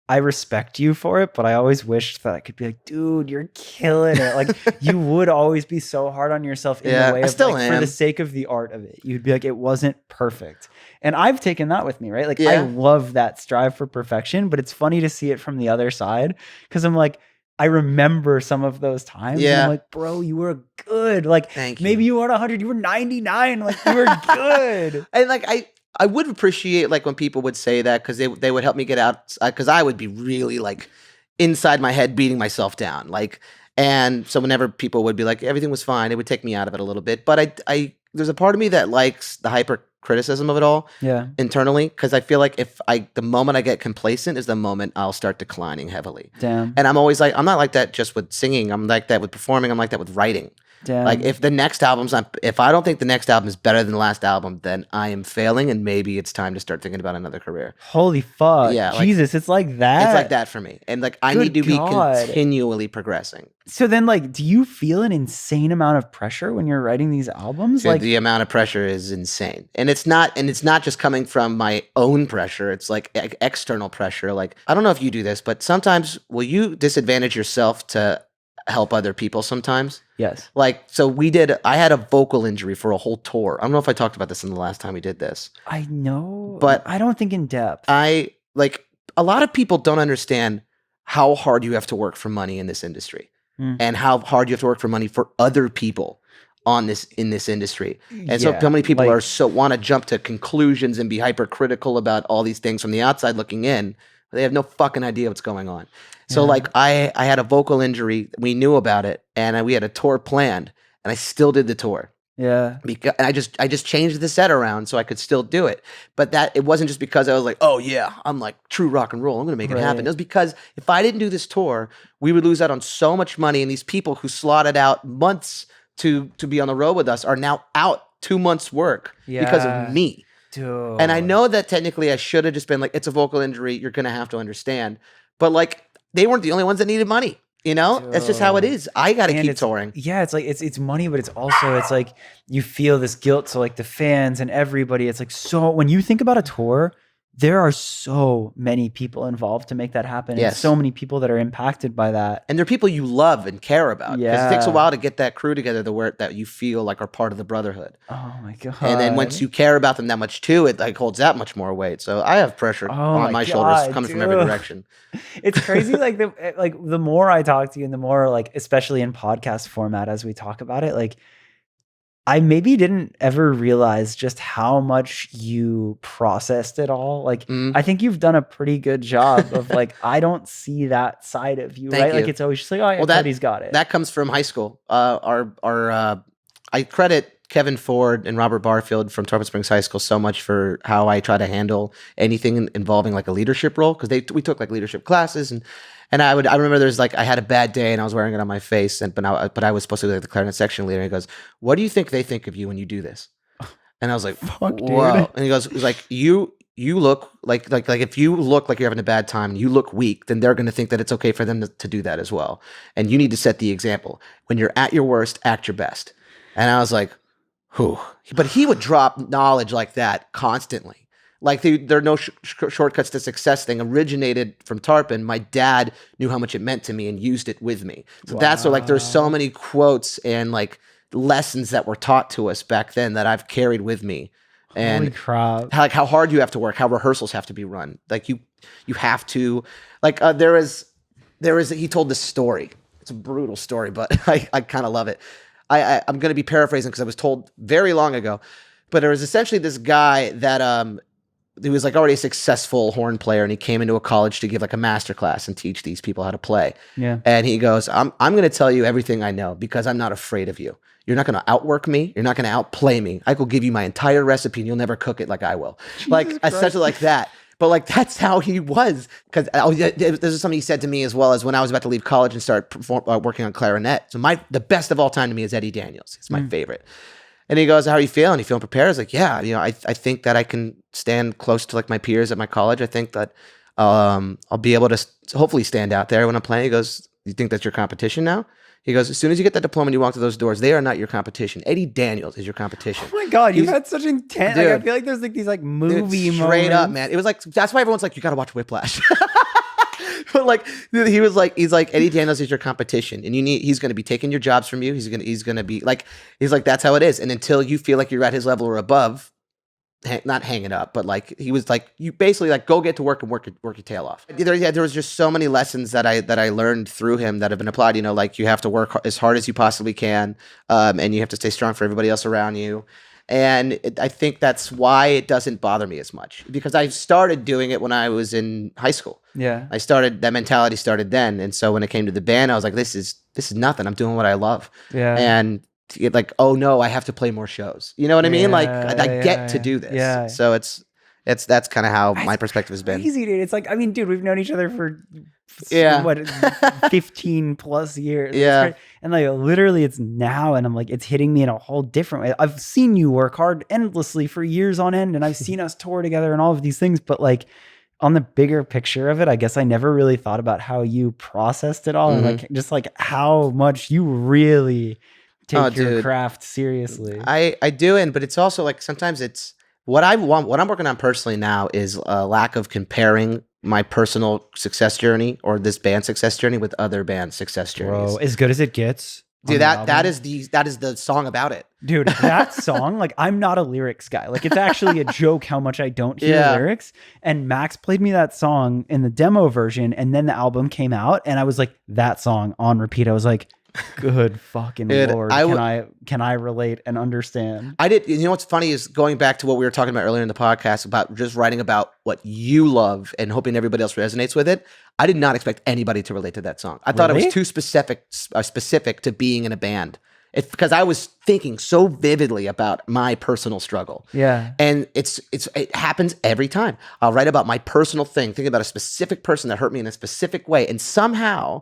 I respect you for it, but I always wished that I could be like, dude, you're killing it. Like you would always be so hard on yourself in the way I of still like, for am. the sake of the art of it. You'd be like, it wasn't perfect. And I've taken that with me, right? Like I Yeah. love that strive for perfection, but it's funny to see it from the other side because I'm like, I remember some of those times. And Yeah. I'm like, bro, you were good. Like Thank you. maybe you weren't 100, you were 99. Like you were good. And like I would appreciate like when people would say that because they would help me get out because I would be really like inside my head beating myself down like and so whenever people would be like everything was fine, it would take me out of it a little bit. But I there's a part of me that likes the hyper criticism of it all internally because I feel like the moment I get complacent is the moment I'll start declining heavily. Damn. And I'm always like I'm not like that just with singing. I'm like that with performing. I'm like that with writing. Damn. Like if the next album's not, if I don't think the next album is better than the last album, then I am failing, and maybe it's time to start thinking about another career. Holy fuck. Yeah, like, Jesus, it's like that. It's like that for me. And like I need to be continually progressing. So then like do you feel an insane amount of pressure when you're writing these albums? Dude, like the amount of pressure is insane. And it's not just coming from my own pressure. It's like external pressure. Like I don't know if you do this, but sometimes will you disadvantage yourself to help other people sometimes? Yes. Like, so I had a vocal injury for a whole tour. I don't know if I talked about this in the last time we did this. I know, but I don't think in depth. A lot of people don't understand how hard you have to work for money in this industry and how hard you have to work for money for other people in this industry. And so many people want to jump to conclusions and be hypercritical about all these things from the outside looking in. They have no fucking idea what's going on. So like I had a vocal injury. We knew about it, and we had a tour planned, and I still did the tour. Yeah. Because I just changed the set around so I could still do it. But it wasn't just because I was like, oh yeah, I'm like true rock and roll. I'm gonna make it happen. It was because if I didn't do this tour, we would lose out on so much money. And these people who slotted out months to be on the road with us are now out 2 months' work because of me. Dude. And I know that technically I should have just been like, it's a vocal injury. You're gonna have to understand. But like, they weren't the only ones that needed money. You know, that's just how it is. I got to keep touring. Yeah, it's like it's money, but it's also it's like you feel this guilt. So like the fans and everybody, it's like so when you think about a tour, there are so many people involved to make that happen. Yes. And so many people that are impacted by that. And they're people you love and care about. Yeah. Because it takes a while to get that crew together that you feel like are part of the brotherhood. Oh my God. And then once you care about them that much too, it like holds that much more weight. So I have pressure on my shoulders coming from every direction. It's crazy. The more I talk to you and the more like, especially in podcast format, as we talk about it, like I maybe didn't ever realize just how much you processed it all. Like, I think you've done a pretty good job of like, I don't see that side of you, right? Like, it's always just like, oh, yeah, Cody's got it. That comes from high school. I credit Kevin Ford and Robert Barfield from Tarpon Springs High School so much for how I try to handle anything involving like a leadership role. Cause we took like leadership classes and I remember there's like, I had a bad day and I was wearing it on my face but I was supposed to be like the clarinet section leader. And he goes, what do you think they think of you when you do this? And I was like, fuck, whoa. Dude. And he goes like, you look like if you look like you're having a bad time and you look weak, then they're going to think that it's okay for them to do that as well. And you need to set the example. When you're at your worst, act your best. And I was like, whew. But he would drop knowledge like that constantly. Like there are no shortcuts to success thing originated from Tarpon. My dad knew how much it meant to me and used it with me. So that's where like there's so many quotes and like lessons that were taught to us back then that I've carried with me. And holy crap. How hard you have to work, how rehearsals have to be run. Like you have to like he told this story. It's a brutal story, but I kind of love it. I'm going to be paraphrasing because I was told very long ago, but there was essentially this guy that he was like already a successful horn player, and he came into a college to give like a master class and teach these people how to play. Yeah. And he goes, I'm going to tell you everything I know because I'm not afraid of you. You're not going to outwork me. You're not going to outplay me. I will give you my entire recipe and you'll never cook it like I will. Jesus like Christ. Essentially like that. But like that's how he was, because this is something he said to me as well as when I was about to leave college and start working on clarinet. So the best of all time to me is Eddie Daniels. He's my favorite. And he goes, "How are you feeling? You feeling prepared?" I was like, "Yeah, I think that I can stand close to like my peers at my college. I think that I'll be able to hopefully stand out there when I'm playing." He goes, "You think that's your competition now?" He goes, "As soon as you get that diploma and you walk through those doors, they are not your competition. Eddie Daniels is your competition." Oh my God, you've had such intense. Like, I feel like there's like these like movie moments. Straight up, man. It was like, that's why everyone's like, you got to watch Whiplash. But like he was like, he's like, Eddie Daniels is your competition, and he's going to be taking your jobs from you. He's going to be like, he's like, that's how it is. And until you feel like you're at his level or above, not hang it up, but like he was like, you basically like go get to work and work your tail off. There was just so many lessons that I learned through him that have been applied. You know, like you have to work as hard as you possibly can, and you have to stay strong for everybody else around you. And I think that's why it doesn't bother me as much, because I started doing it when I was in high school. Yeah, that mentality started then, and so when it came to the band, I was like, this is nothing. I'm doing what I love. Yeah, and like, oh no, I have to play more shows. You know what I mean? Like I get to do this. Yeah. So that's kind of how my perspective has been. Crazy, dude. It's like, I mean, dude, we've known each other for what 15 plus years. Yeah. And like literally it's now, and I'm like, it's hitting me in a whole different way. I've seen you work hard endlessly for years on end, and I've seen us tour together and all of these things, but like on the bigger picture of it, I guess I never really thought about how you processed it all, and like just like how much you really take your craft seriously. I do, but it's also like sometimes it's what I'm working on personally now is a lack of comparing my personal success journey or this band success journey with other band success journeys. Bro, as good as it gets. Dude, that is the song about it. Dude, that song, like I'm not a lyrics guy. Like it's actually a joke how much I don't hear lyrics. And Max played me that song in the demo version, and then the album came out, and I was like, that song on repeat. I was like, good fucking Lord. Can I relate and understand? I did. You know what's funny is going back to what we were talking about earlier in the podcast about just writing about what you love and hoping everybody else resonates with it. I did not expect anybody to relate to that song. I thought it was too specific to being in a band. It's because I was thinking so vividly about my personal struggle. Yeah. And it happens every time. I'll write about my personal thing, thinking about a specific person that hurt me in a specific way, and somehow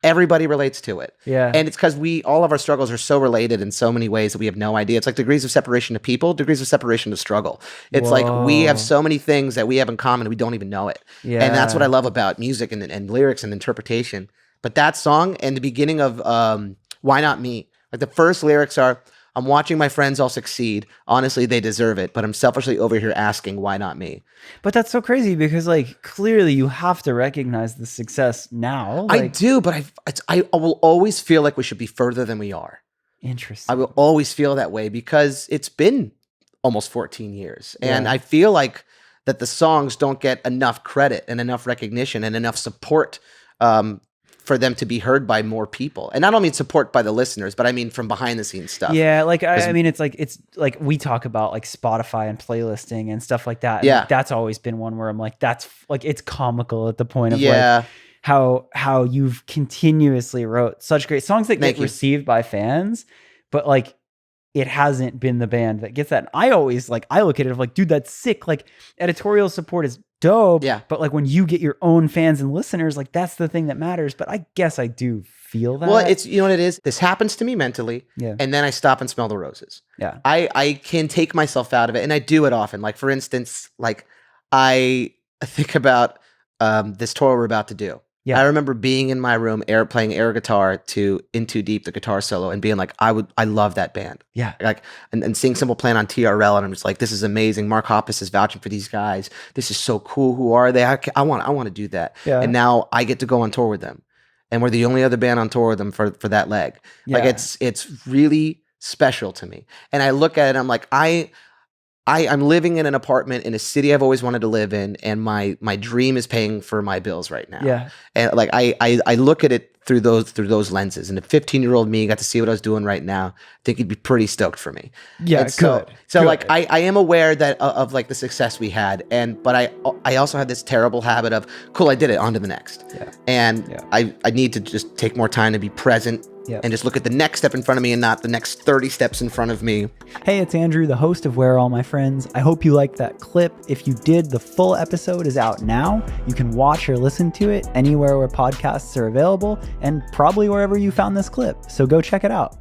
everybody relates to it. Yeah. And it's because all of our struggles are so related in so many ways that we have no idea. It's like degrees of separation to people, degrees of separation to struggle. It's like we have so many things that we have in common, we don't even know it. Yeah. And that's what I love about music and lyrics and interpretation. But that song and the beginning of Why Not Me? Like the first lyrics are, I'm watching my friends all succeed. Honestly, they deserve it, but I'm selfishly over here asking, why not me? But that's so crazy because, like, clearly you have to recognize the success now. Like, I do, but I will always feel like we should be further than we are. Interesting. I will always feel that way because it's been almost 14 years. And I feel like that the songs don't get enough credit and enough recognition and enough support for them to be heard by more people. And I don't mean support by the listeners, but I mean from behind the scenes stuff. Yeah, like I mean it's like we talk about like Spotify and playlisting and stuff like that. And yeah. Like, that's always been one where I'm like, that's like, it's comical at the point of like how you've continuously wrote such great songs that get received by fans, but like it hasn't been the band that gets that. And I always like, I look at it like, dude, that's sick. Like editorial support is dope. Yeah. But like when you get your own fans and listeners, like that's the thing that matters. But I guess I do feel that. Well, it's, you know what it is? This happens to me mentally. Yeah. And then I stop and smell the roses. Yeah. I can take myself out of it. And I do it often. Like for instance, like I think about this tour we're about to do. Yeah. I remember being in my room, playing air guitar to In Too Deep, the guitar solo, and being like, I love that band. Yeah. Like, and seeing Simple Plan on TRL, and I'm just like, this is amazing. Mark Hoppus is vouching for these guys. This is so cool. Who are they? I want to do that. Yeah. And now I get to go on tour with them, and we're the only other band on tour with them for that leg. Yeah. Like it's really special to me. And I look at it, I'm like, I'm living in an apartment in a city I've always wanted to live in, and my dream is paying for my bills right now. Yeah. And like I look at it through those lenses, and a 15-year-old me got to see what I was doing right now. I think he'd be pretty stoked for me. Yeah, so like I am aware that of like the success we had, but I also have this terrible habit of cool, I did it, on to the next. Yeah. And I need to just take more time to be present. Yep. And just look at the next step in front of me and not the next 30 steps in front of me. Hey, it's Andrew, the host of Where Are All My Friends. I hope you liked that clip. If you did, the full episode is out now. You can watch or listen to it anywhere where podcasts are available and probably wherever you found this clip. So go check it out.